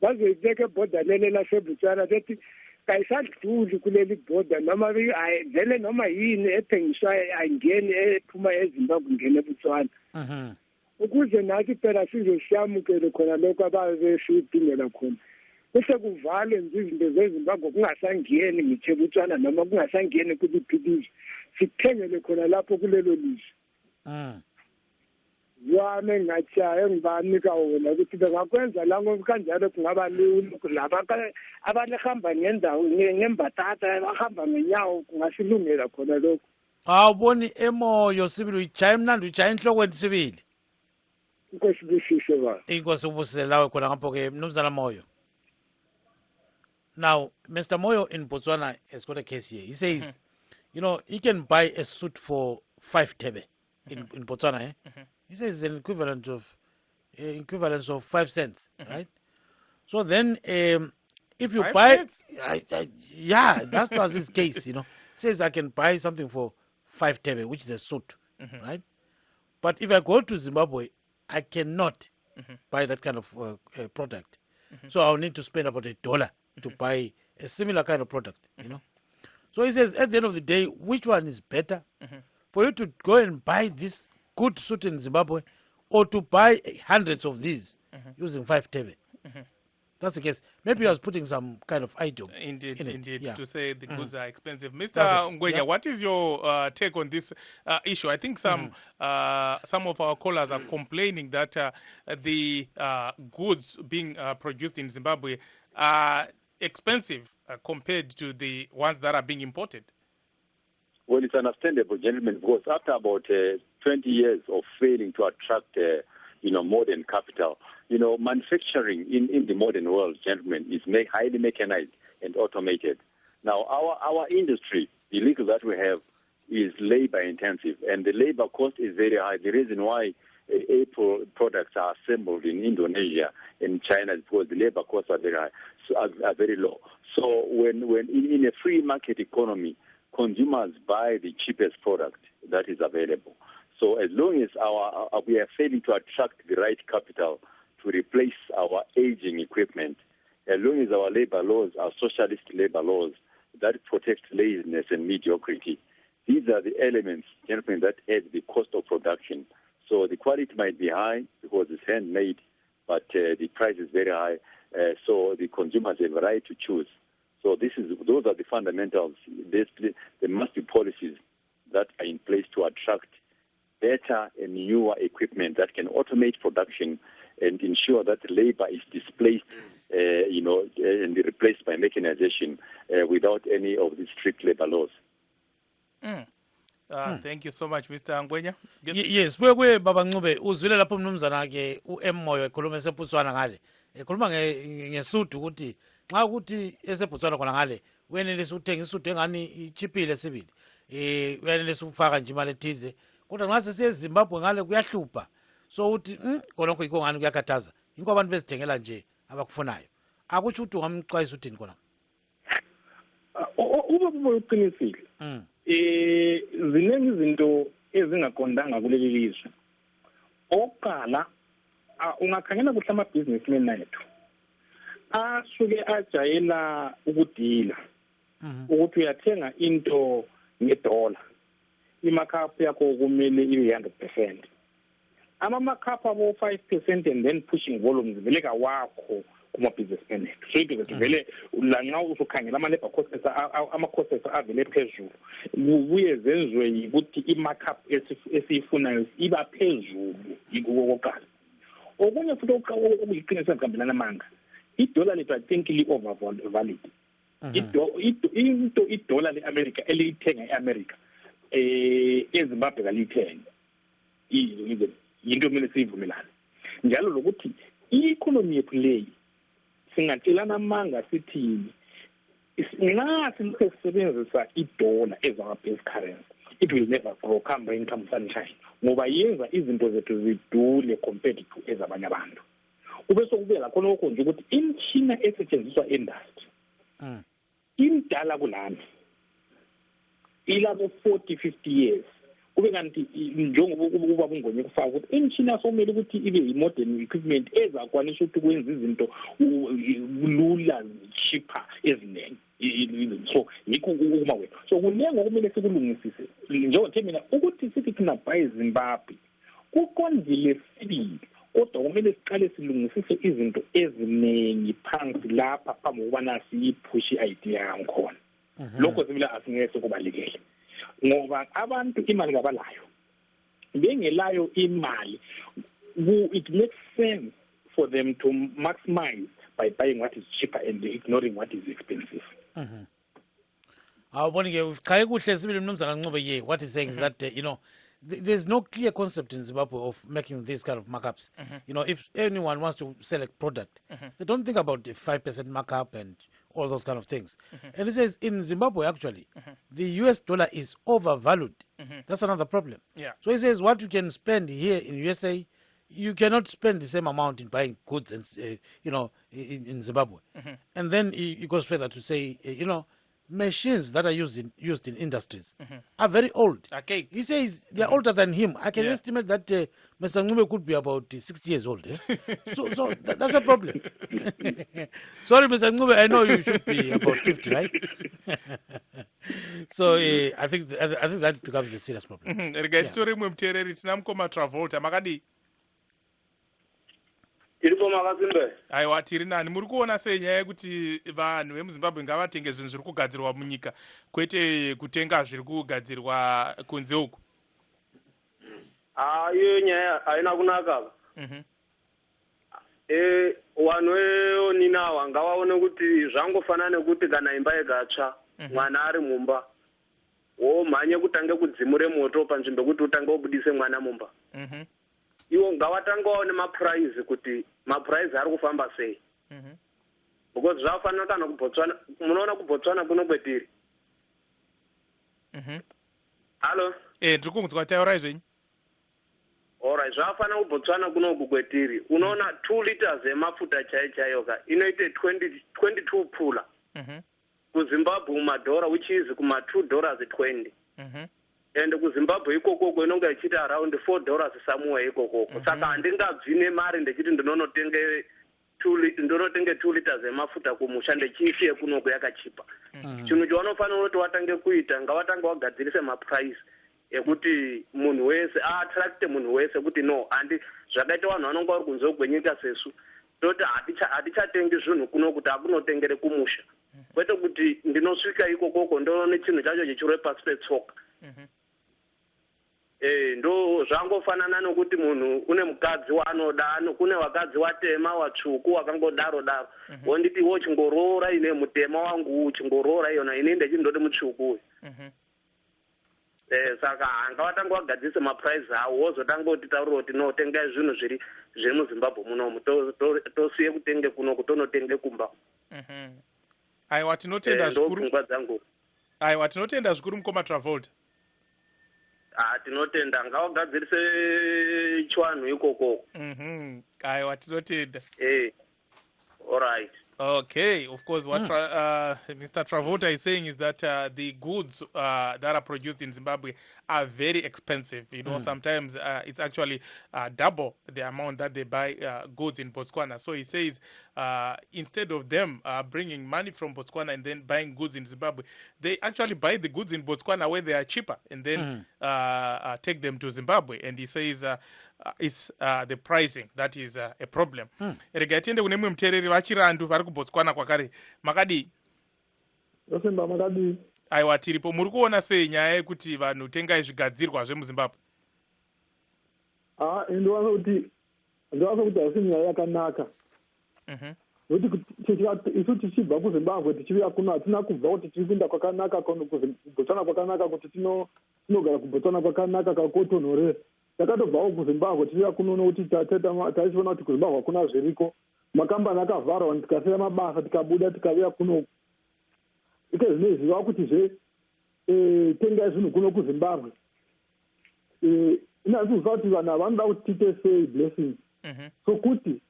bazoyibeka ebhoda lele laseButswana bethi kayisadluli kuleli bhoda noma vele noma yini ethengiswa ayingeni ephuma eZimbabwe ngene eButswana ukuze nathi phela sizosiyamukele khona lokho ababesiyidingela khona bese kuvalwe izinto zeZimbabwe kungasangeni ngithe Butswana noma kungasangeni kuliphilisi sithengele khona lapho kulelo lizwe yami ngatshaye ngibanika wona ukuthi bengakwenza la ngoba kanjalo kungaba lula laba abalehamba ngendawo ngembatata bahamba ngenyawo kungasilungela khona lokho awuboni emoyo sibili uyijaye mnandi uyijaye enhlokweni sibili inkosi busise ba inkosi ubusise lawe khona ngapho ke mnumzana Moyo. Now Mr. Moyo in Botswana has got a case here. He says you know he can buy a suit for 5 thebe in Botswana He says it's an equivalent of 5 cents, right? So then, if you buy, yeah, that was his case, you know. He says I can buy something for 5 thebe, which is a suit, right? But if I go to Zimbabwe, I cannot buy that kind of product. So I'll need to spend about $1 to buy a similar kind of product, you know. So he says at the end of the day, which one is better for you to go and buy this good suit in Zimbabwe or to buy hundreds of these using 5 thebe? That's the case. Maybe I was putting some kind of item. Indeed, yeah. To say the goods are expensive. Mr. Ngwenya, what is your take on this issue? I think some of our callers are complaining that the goods being produced in Zimbabwe are expensive compared to the ones that are being imported. Well, it's understandable, gentlemen, because after about 20 years of failing to attract, modern capital, manufacturing in the modern world, gentlemen, is highly mechanized and automated. Now, our industry, the illegal that we have, is labor intensive, and the labor cost is very high. The reason why Apple products are assembled in Indonesia and China is because the labor costs are very high, are very low. So when in a free market economy, consumers buy the cheapest product that is available. So as long as we are failing to attract the right capital to replace our aging equipment, as long as our labor laws are socialist labor laws that protect laziness and mediocrity, these are the elements, gentlemen, that add the cost of production. So the quality might be high because it's handmade, but the price is very high. So the consumers have a right to choose. So those are the fundamentals. There must be policies that are in place to attract better and newer equipment that can automate production and ensure that labor is displaced, and replaced by mechanization without any of the strict labor laws. Thank you so much, Mr. Ngwenya. Yes, kwe baba Ncube uzwile lapho mnumzana ke uMoyo ekhuluma eseButswana ngale. Ekhuluma ngesudu ukuthi nxa ukuthi eseButswana khona ngale uyenelisa ukuthenga isudu engani ichipile sibili. Uyenelisa ukufaka nje imali ethize. Kodwa nxa sesiyeZimbabwe ngale kuyahlupha. So uthi konke yikho ngani kuyakhathaza. Inko abantu bezithengela nje abakufunayo. Akutsho ukuthi ungamxwayisa uthini khona. Ube uqinisile. Ziningi izinto ezingaqondanga kuleli lizwe. Oqala ungakhangela kuhle amabhizinismen ethu asuke ajayela ukudila ukuthi uyathenga into ngedola, imarkup yakho kumele ibe 100%. Ama-markup abo 5% and then pushing volumes vele kawakho kuma-businessmen ethu. So into vele lanxa usukhangela ama-labor costs ama-costs avele phezulu kubuye zenziwe ukuthi i-markup esiyifunayo iba phezulu kokuqala. Okunye futhi okuyiqiniso ngihambelana amanga, idola lethu I think li-overvalued. Idola le-America eliyithenga e-America eZimbabwe kaliyithenga. Yinto kumele siyivumelane. Njalo lokuthi i-economy yethu leyi singatshelana amanga sithini nxa silokhu sisebenzisa idola as our base currency, it will never grow, come rain, come sunshine, ngoba yenza izinto zethu zidule compared to ezabanye abantu. Ube sokubeka khona lokho nje ukuthi imishina esetshenziswa industry indala kulana. ilabo 40-50 years kube kanti njengoba kuba kungonye kufaka ukuthi imishini asomele ukuthi ibe i-modern equipment ezakwanisha ukuthi kwenza izinto lula cheaper eziningi so yikho uma wena so kunengo kumele sikulungisise njengoba mina ukuthi sithi thina buy Zimbabwe kukonzile sibili kodwa kumele siqale silungisise izinto eziningi phansi lapha phambi kokubana siyipush idea yankhona lokho sibila asingeke kubalekele ngoba abantu imali kabalayo bengelayo imali it makes sense for them to maximize by buying what is cheaper and ignoring what is expensive. Awubonike cha kuhle sibili mnumzana Ncube ye what is saying is that there's no clear concept in Zimbabwe of making these kind of markups. If anyone wants to sell a product, they don't think about the 5% markup and all those kind of things. And it says in Zimbabwe, actually, the US dollar is overvalued. That's another problem. Yeah. So he says what you can spend here in USA, you cannot spend the same amount in buying goods and in Zimbabwe. And then he goes further to say, machines that are used in industries are very old. Okay. He says they are older than him. I can estimate that Mr. Ncube could be about 60 years old. So that's a problem. Sorry, Mr. Ncube, I know you should be about 50, right? So I think that becomes a serious problem. Story mumtereri tinamkoma Travolta makadi. Aiwa tiri nani muri kuona sei nyaya yekuti vanhu vemuZimbabwe ngavatenge zvinhu zviri kugadzirwa munyika kwete kutenga zviri kugadzirwa kunze uku? Iyo nyaya haina kunaka. Vanhu veoninawa ngavaone kuti zvangofanana nekuti kana imba ikatsva mwana ari mumba womhanye kutange kudzimure moto panzvimbo yekuti utange kubudise mwana mumba. Iwo ngavatanga waone mapuraizi kuti mapuraizi ari kufamba sei. Because zvafanana kana kuBotswana, munoona kuBotswana kuno kwetiri. Halo? Ndiri kunzwa taurai zvenyu. Alright, zvafanana kuBotswana kuno kwetiri. Unoona 2 liters yemafuta chaiyo ka inoite 22 pula. KuZimbabwe mumadhora which is kuma $2.20. And kuZimbabwe ikoko inonga ichita around $4 somewhere ikoko. Saka handingabvi nemari ndechiti ndinotenge 2 liters yemafuta kumusha ndechiisiye kuno yakachipa. Chinhu chavanofanira kuti watange kuita ngavatange wagadzirise maprice ekuti munhu wese attracte munhu wese kuti no handi zvakaita vanhu vanonga vari kunze kwenyika sesu toti hatichatengi zvinhu kuno kuti hakunotengere kumusha kwete kuti ndinosvika ikokoko ndoone chinhu chacho chichirwe pasi petsoka. Ndo zvangofanana nokuti munhu une mukadzi waanoda kune wakadzi watema watsvuku wakangodaro wonditi wo chingoroora ine mutema wangu chingoroora iyona ine ndechindoti mutsvuku. Saka ngavatanga wagadzise maprice awo wozotanga kutitaurira kuti no tengai zvinhu zviri muZimbabwe munomu tosiye kutenge kuno kutonotenge kumba. Aiwa tinotenda zvikuru. Aiwa tinotenda zvikuru mukoma Travolta. Tinotenda ngawagadzirise chiwanhu ikoko. Aiwa tinotenda. All right. Okay, of course, what Mr. Travolta is saying is that the goods that are produced in Zimbabwe are very expensive. Sometimes it's actually double the amount that they buy goods in Botswana. So he says instead of them bringing money from Botswana and then buying goods in Zimbabwe, they actually buy the goods in Botswana where they are cheaper and then take them to Zimbabwe. And he says it's the pricing that is a problem. Rega tiende kune mumwe mutereri vachiri antu vari kuBotswana kwakare makadi. Aiwa tiripo muri kuona sei nyaya yekuti vanhu tengai zvigadzirwa zvemuZimbabwe? Ndinoona kuti hasi nyaya yakanaka. Nokuti isu tichibva kuZimbabwe tichiuya kuno hatina kubva kuti tiri kuenda kwakanaka kuBotswana kwakanaka kuti tinogara kuBotswana kwakanaka kakotonhorera. Takatobvawo kuZimbabwe tichiuya kuno nokuti taichiona kuti kuZimbabwe hakuna zviriko. Makambani akavharwa tikasiya mabasa tikabuda tikauya kuno. Ike zvinezvi vakuti tengai zvinhu kuno kuZimbabwe. Ina ndikuziva kuti vanhu vanoda kuti tiite sei blessings. Sokuti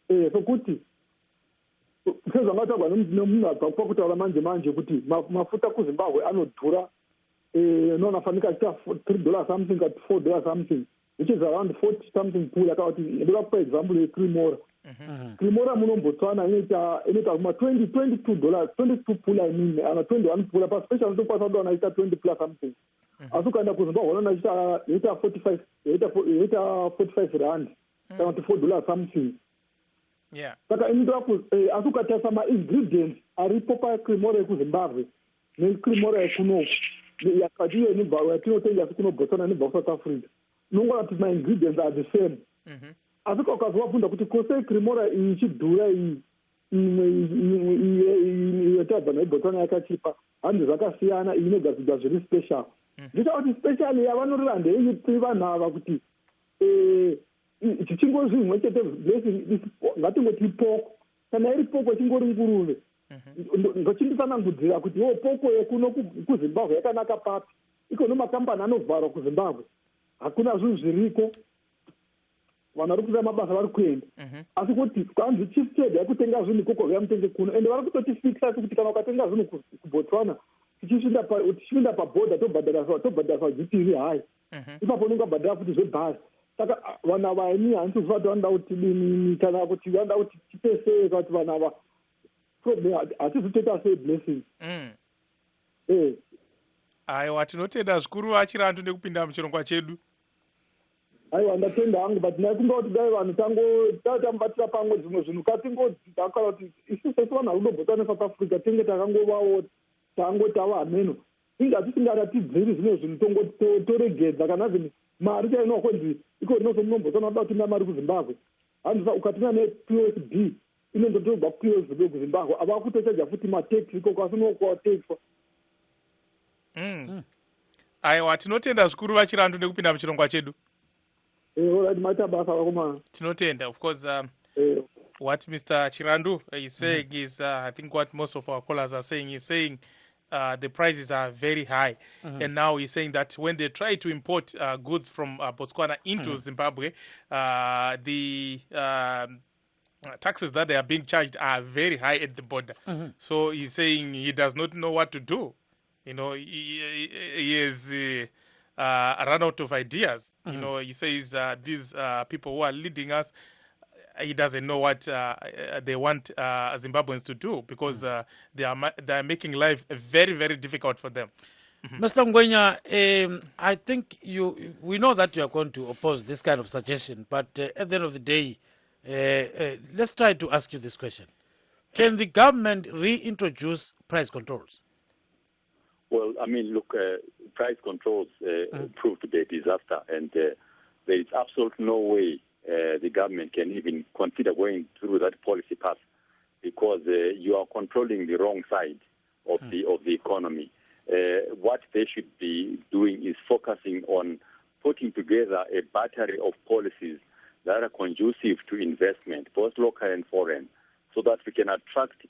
sezvangataurwa nemunhu abva kupa kutaura manje kuti mafuta kuZimbabwe anodhura nonafanika achiita $3 something at $4 something, which is around 40 something pool. Akati ndoda kupa example yeCremora. Cremora muno Botswana inoita kuma $22 pool, I mean, 21 pool, but special ndokwanisa kuti anaita 20 plus something. Asi ukaenda kuZimbabwe unoona inoita 45 rand kana kuti $4 something. Yeah. Saka inoita asi ukatarisa ma-ingredients aripo paCremora yekuZimbabwe neCremora yekuno yakati iyo yatinotengesa kuno Botswana nebva kuSouth Africa, unongoona kuti ma-ingredients are the same. Asi ukazovabvunza kuti kose Cremora iyi ichidhura iyi yatabva neBotswana yakachipa, handi zvakasiyana, iyi inogadzirwa zviri special. Ndicha kuti special yavanoreva ndeyekuti vanhu ava kuti chingori zvimwe chete blessing, ngatingoti poko, kana iri poko chingori nguruve, ndochinditsanangudzira kuti poko yekuno kuZimbabwe yakanaka papi, ikono makambani anovharwa kuZimbabwe, hakuna zvinhu zviriko, vanhu vari kuita mabasa vari kuenda. Asi kuti kwanzi chief trade yakutenga zvinhu ikoko vyamutenge kuno, ende vari kutotifikisa kuti kana ukatenga zvinhu kuBotswana tichisvinda pabhodha tobhadhariswa duty iri high, ipapo unongabhadhara futi zvebhari. Saka vanhu ava ini handisi kuziva kuti vanoda kuti dini, kana kuti vanoda kuti tipe sei, kana kuti vanhu ava hatisi toita sei blessing. Aiwa, tinotenda zvikuru vaChirandu nekupinda muchirongwa chedu. Aiwa, ndatenda hangu, but naikumba kuti dai vanhu tambatira pamwe zvimwe zvinhu katingodakara kuti isusu vanhu vari kunoBotswana neSouth Africa tenge takangovawo tangotava hameno, inge hatisingaratibviri zvimwe zvinhu toregedza kana zvinhu mari chaino kwenzi iko rinozo munoBotswana vanoda kutinda mari kuZimbabwe. Handisa ukatinda nePSB inondotorwa kuPSB kuZimbabwe, ava kutochaja futi mataxi ikoko, asi unokuwatekswa. Aiwa, tinotenda zvikuru vaChirandu nekupinda muchirongwa chedu. Alright, maita basa vakomana. Tinotenda, of course. What Mr. Chirandu is saying is, I think what most of our callers are saying is saying the prices are very high. And now he's saying that when they try to import goods from Botswana into Zimbabwe, the taxes that they are being charged are very high at the border. So he's saying he does not know what to do. You know, he has run out of ideas. You know, he says these people who are leading us, he doesn't know what they want Zimbabweans to do, because they are making life very, very difficult for them. Mr. Ngwenya, I think we know that you are going to oppose this kind of suggestion, but at the end of the day, let's try to ask you this question. Can the government reintroduce price controls? Well, I mean, look, price controls proved to be a disaster, and there is absolutely no way the government can even consider going through that policy path, because you are controlling the wrong side of the economy. What they should be doing is focusing on putting together a battery of policies that are conducive to investment, both local and foreign, so that we can attract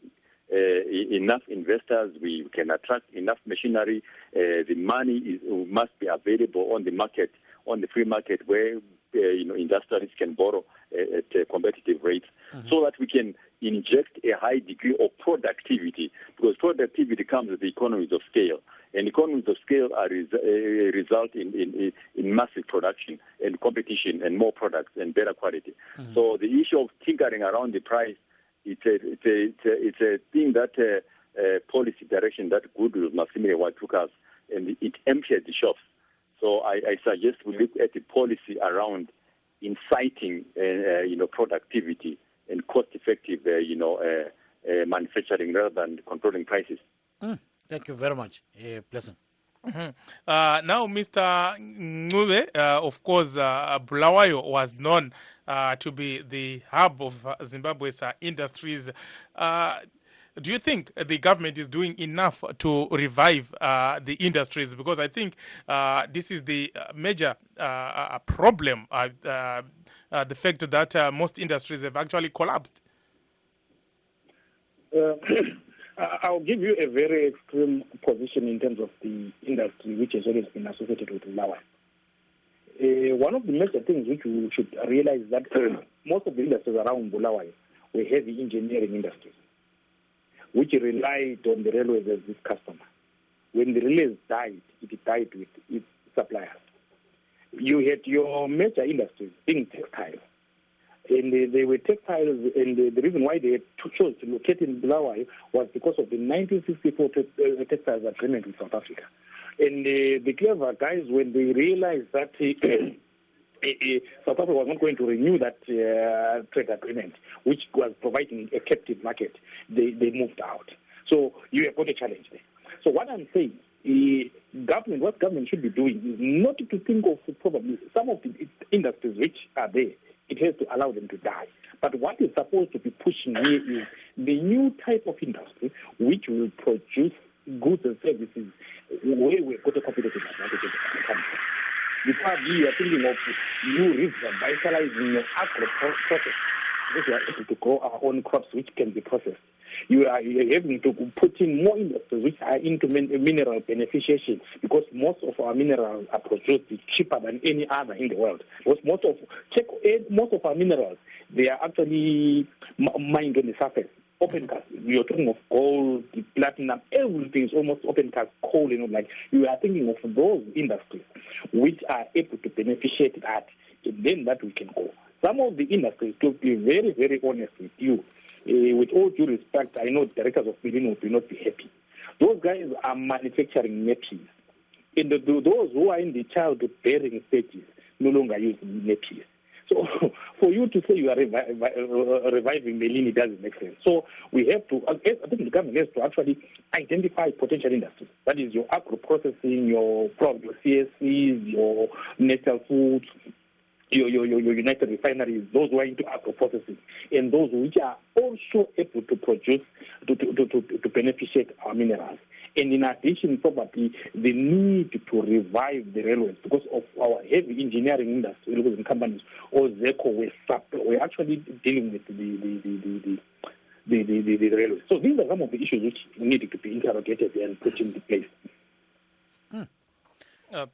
enough investors, we can attract enough machinery. The money must be available on the market, on the free market, where industrialists can borrow at competitive rates, so that we can inject a high degree of productivity, because productivity comes with the economies of scale, and economies of scale are result in massive production and competition and more products and better quality. So the issue of tinkering around the price, it's a thing that policy direction that Goodwill Masimile took us, and it emptied the shops. So I suggest we look at the policy around inciting productivity and cost-effective manufacturing rather than controlling prices. Thank you very much. Blessing. Now, Mr. Ngube, of course, Bulawayo was known to be the hub of Zimbabwe's industries. Do you think the government is doing enough to revive the industries? Because I think this is the major problem, the fact that most industries have actually collapsed. I'll give you a very extreme position in terms of the industry, which has always been associated with Bulawayo. One of the major things which we should realize is that most of the industries around Bulawayo were heavy engineering industries, which relied on the railways as this customer. when the relays died, it died with its suppliers. You had your major industries being textile. And they were textiles, and the reason why they chose to locate in Bulawayo was because of the 1964 textiles agreement with South Africa. And the clever guys, when they realized that South Africa was not going to renew that trade agreement, which was providing a captive market, they moved out. So you have got a challenge there. So what I'm saying, what government should be doing is not to think of probably some of the industries which are there. It has to allow them to die. But what is supposed to be pushing here is the new type of industry which will produce goods and services where we've got a competitive advantage in the country. Because we are thinking of you revitalizing your agro process, because we are able to grow our own crops which can be processed. You are having to put in more industries which are into mineral beneficiation, because most of our minerals are produced cheaper than any other in the world. Because most of our minerals, they are actually mined on the surface. Open cast. You're talking of gold, platinum, everything is almost open cast, coal, you are thinking of those industries which are able to beneficiate that, and then that we can go. Some of the industries, to be very, very honest with you, with all due respect, I know directors of building will not be happy. Those guys are manufacturing nappies. And those who are in the childbearing stages no longer use nappies. So for you to say you are reviving Melini doesn't make sense. So we have to, I think the government has to actually identify potential industries. That is your agro processing, your CSCs, your natural foods, your United Refineries, those who are into agro processing, and those which are also able to produce, to beneficiate our minerals. And in addition, probably the need to revive the railways because of our heavy engineering industry and companies, or ZECO, we're actually dealing with the railways. So these are some of the issues which need to be interrogated and put into place.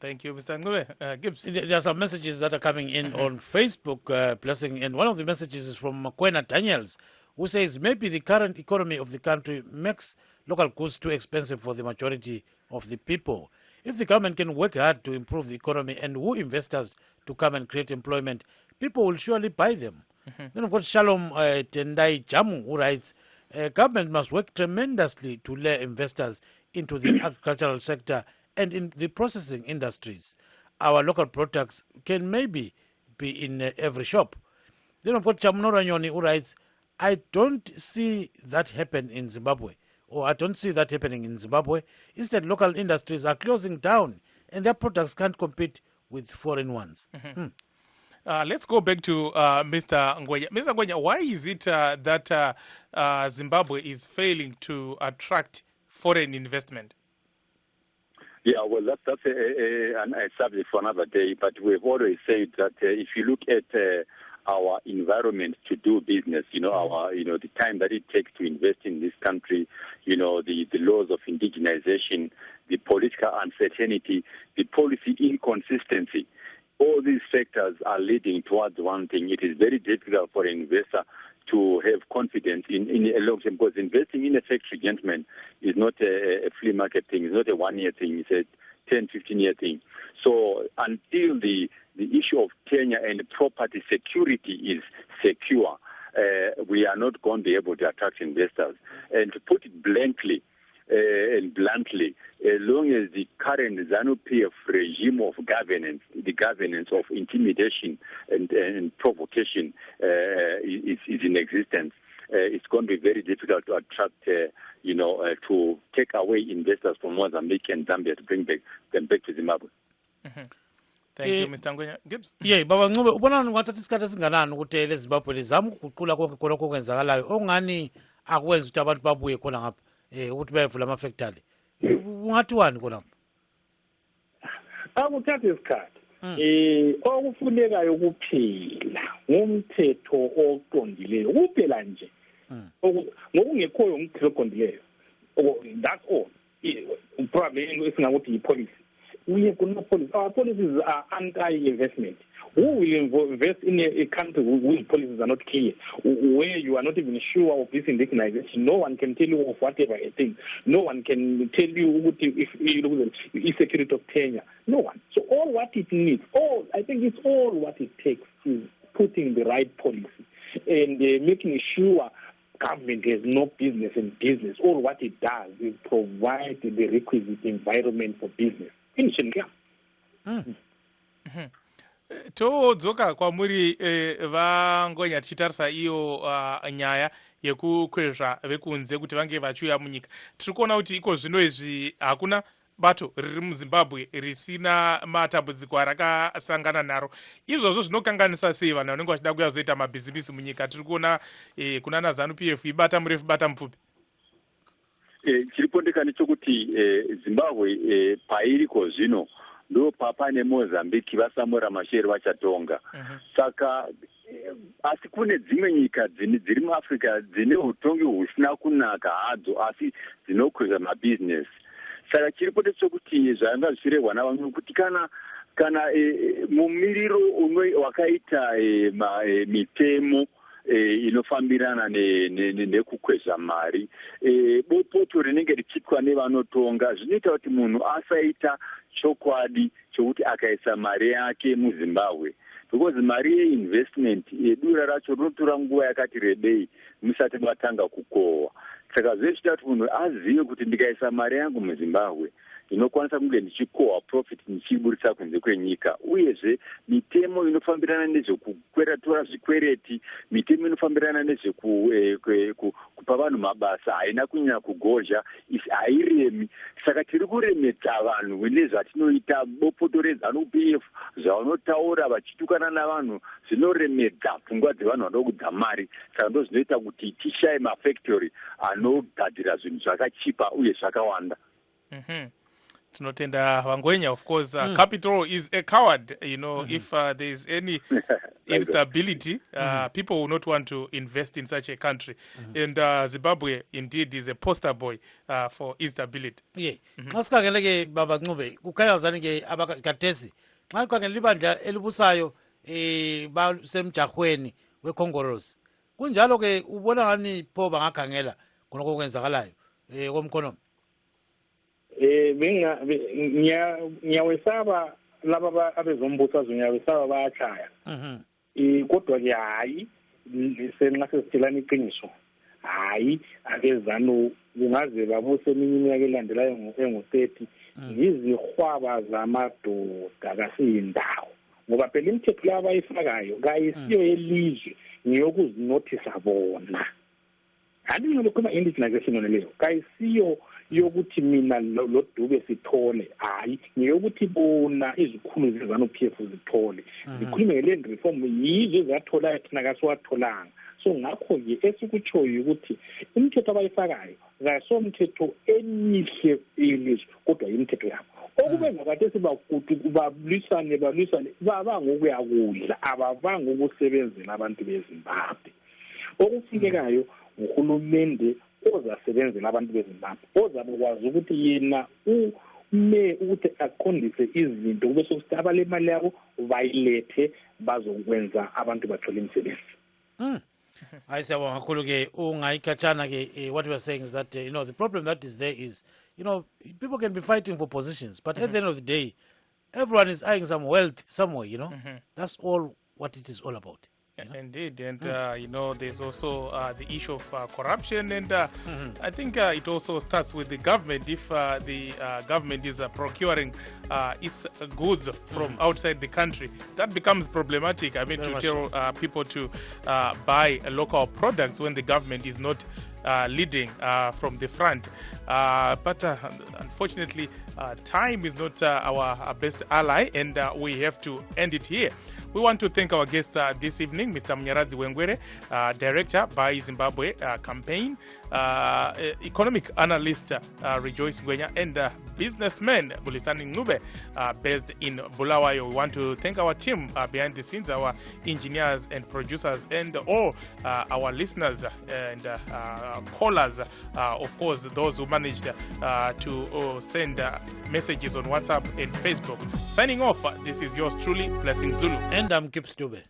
Thank you, Mr. Ngule. Gibbs. There are some messages that are coming in on Facebook, Blessing, and one of the messages is from Makwena Daniels, who says maybe the current economy of the country makes local goods too expensive for the majority of the people. If the government can work hard to improve the economy and woo investors to come and create employment, people will surely buy them. Then we've got Shalom Tendai Jamu, who writes, government must work tremendously to lure investors into the agricultural sector and in the processing industries. Our local products can maybe be in every shop. Then we've got Chamnora Nyoni, who writes, I don't see that happen in Zimbabwe, or I don't see that happening in Zimbabwe. Instead, local industries are closing down and their products can't compete with foreign ones. Let's go back to Mr. Ngwenya. Mr. Ngwenya, why is it that Zimbabwe is failing to attract foreign investment? Yeah, well, that's a subject for another day, but we've always said that if you look at our environment to do business, the time that it takes to invest in this country, the laws of indigenization, the political uncertainty, the policy inconsistency, all these factors are leading towards one thing. It is very difficult for an investor to have confidence in a long term, because investing in a factory, gentlemen, is not a flea market thing. It's not a 1-year thing. It's a 10, 15-year thing. So until the issue of tenure and property security is secure, we are not going to be able to attract investors. And to put it blankly and bluntly, as long as the current ZANU-PF regime of governance, the governance of intimidation and provocation is in existence, it's going to be very difficult to attract, to take away investors from Mozambique and Zambia to bring them back to Zimbabwe. Thank you, Mr. Ngwenya. Gibbs? Yeah, Baba Ncube, ubona ngathatha isikhathi esinganani ukuthi leZimbabwe lizama ukuguqula konke khona okwenzakalayo ongani akwenza ukuthi abantu babuye khona ngapha ukuthi bayevula amafactory. Ungathiwani khona ngapha? Akuthatha isikhathi. Okufunekayo kuphela ngumthetho oqondileyo kuphela nje. Ngokungekhoyo ngumthetho oqondileyo. That's all. Probably esingakuthi yipolicy. we have got no policy. Our policies are anti-investment. Who will invest in a country whose policies are not clear, where you are not even sure of this indignation? No one can tell you of whatever a thing. No one can tell you if security of tenure. No one. So all what it needs, I think it's all what it takes is putting the right policy and making sure government has no business in business. All what it does is provide the requisite environment for business. todzoka kwamuri vangonya tichitarisa iyo nyaya yekukwezva vekunze kuti vange vachiuya munyika. Tiri kuona kuti iko zvino izvi hakuna bato riri muZimbabwe risina matambudziko arakasangana naro. Izvozvo zvinokanganisa sei vanhu vanenge vachida kuuya kuzoita mabhizimisi munyika? Tiri kuona kuna naZanu PF ibata murefu bata mupfupi. Chiripondeka nechokuti Zimbabwe pairiko zvino ndo papa neMozambique vasamura masheri vachatonga. Saka asi kune dzimwe nyika dziri muAfrica dzine utongi husina kunaka hadzo asi dzinokwezva mabusiness. Saka chiripo ndechekuti zvanga zvichirehwa navanhu kuti kana mumiriro wakaita mitemo inofambirana nekukwezva mari, bopoto rinenge richitwa nevanotonga zvinoita kuti munhu asaita chokwadi chokuti akaisa mari yake muZimbabwe, because mari yeinvestment dura racho rinotora nguva yakati rebei musati matanga kukohwa. Saka zvezvita kuti munhu azive kuti ndikaisa mari yangu muZimbabwe inokwanisa kunge ndichikohwa profit ndichiburisa kunze kwenyika. Uyezve mitemo inofambirana nezvekutora zvikwereti, mitemo inofambirana nezvekupa vanhu mabasa haina kunyanya kugozha, hairemi. Saka tiri kuremedza vanhu nezvatinoita bopoto reZanu PF zvavanotaura vachitukana navanhu zvinoremedza pfungwa dzevanhu vanodogudza mari. Saka ndo zvinoita kuti tishaye mafactory anogadzira zvinhu zvakachipa uye zvakawanda. Tinotenda Vangwenya, of course. Capital is a coward, you know. If there is any instability, people will not want to invest in such a country. And Zimbabwe indeed is a poster boy for instability. Yeah. Nasikhangele ke baba Ncube kukhayazana ke abakatesi. Xa kukhangela libandla elibusayo basemjahweni wekhongolose. Kunjalo ke ubona ngani pho bangakhangela konke okwenzakalayo komkhonomi. Ngiyawesaba laba abezombusazwe, ngiyawesaba bayachaya. Kodwa ke hayi senxa sesithelana iqiniso, hayi akezanu kungaze babuse iminyaka elandelayo engu-30 yizihwaba zamadoda kasiyindawo, ngoba phela imithetho laba bayifakayo kayisiyo yelizwe, ngiyokuzinothisa bona. Handi ngilokhuluma indigenization leyo kayisiyo yokuthi mina loDube sithole, hayi ngiyokuthi bona izikhulu zeZanu PF zithole. Zikhulume ngele reform yizo ezathola thina kasiwatholanga. So ngakho ke esikutshoyo ukuthi imithetho abayifakayo kasomthetho emihle ilizwe kodwa imithetho yabo. Okubenza kade bablisane babangokuya kudla, abavanga ukusebenzela abantu beZimbabwe. Okufikekayo uhulumende ozasebenzela abantu beZimbabwe ozabukwazi ukuthi yena ume ukuthi aqondise izinto kube sokuthi abale imali yabo bayilethe bazokwenza abantu bathole imisebenzi. I say kakhulu ke ungayikhatshana ke what we are saying is that you know the problem that is there is, you know, people can be fighting for positions, but at the end of the day everyone is eyeing some wealth somewhere, you know. That's all what it is all about. Indeed, and you know, there's also the issue of corruption, and I think it also starts with the government. If the government is procuring its goods from outside the country, that becomes problematic. I mean, to tell people to buy local products when the government is not leading from the front. But unfortunately, time is not our best ally, and we have to end it here. We want to thank our guest this evening, Mr. Mnyaradzi Wengwere, Director by Zimbabwe Campaign, Economic Analyst Rejoice Ngwenya, and businessman Bulitani Ngube, based in Bulawayo. We want to thank our team behind the scenes, our engineers and producers, and all our listeners and callers, of course, those who managed to send messages on WhatsApp and Facebook. Signing off, this is yours truly, Blessing Zulu. And I'm Kip Stube.